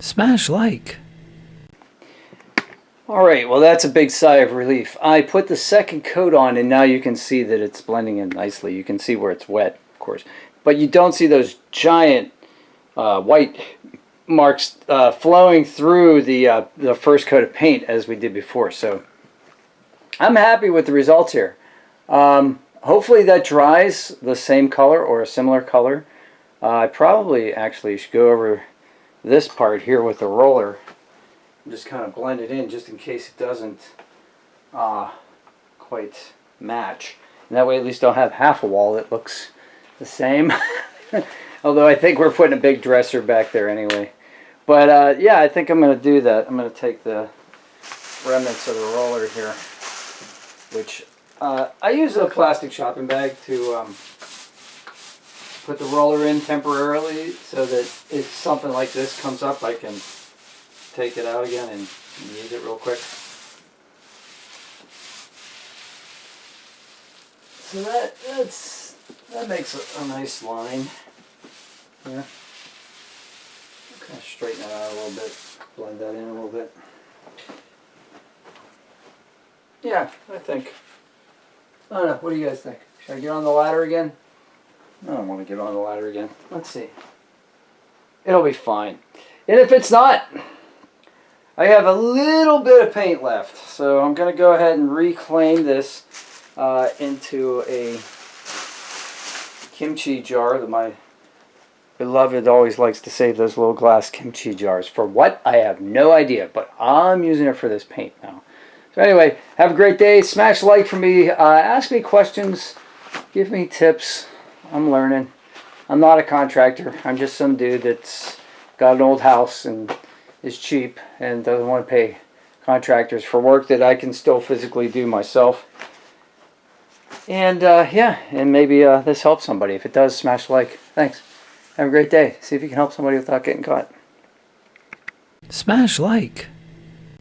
Smash like. Alright, well that's a big sigh of relief. I put the second coat on and now you can see that it's blending in nicely. You can see where it's wet, of course. But you don't see those giant white marks flowing through the first coat of paint as we did before. So I'm happy with the results here. Hopefully that dries the same color or a similar color. I probably actually should go over this part here with the roller and just kind of blend it in just in case it doesn't quite match. And that way at least I'll have half a wall that looks the same. Although I think we're putting a big dresser back there anyway. But yeah, I think I'm going to do that. I'm going to take the remnants of the roller here, which I use a plastic shopping bag to put the roller in temporarily so that if something like this comes up I can take it out again and use it real quick. So that makes a nice line here. Kind of straighten that out a little bit, blend that in a little bit. Yeah, I think. I don't know, what do you guys think? Should I get on the ladder again? I don't want to get on the ladder again. Let's see. It'll be fine. And if it's not, I have a little bit of paint left. So I'm going to go ahead and reclaim this into a kimchi jar that my beloved always likes to save those little glass kimchi jars. For what? I have no idea, but I'm using it for this paint now. So anyway, have a great day. Smash like for me. Ask me questions. Give me tips. I'm learning. I'm not a contractor. I'm just some dude that's got an old house and is cheap and doesn't want to pay contractors for work that I can still physically do myself. And yeah, and maybe this helps somebody. If it does, smash like. Thanks. Have a great day. See if you can help somebody without getting caught. Smash like.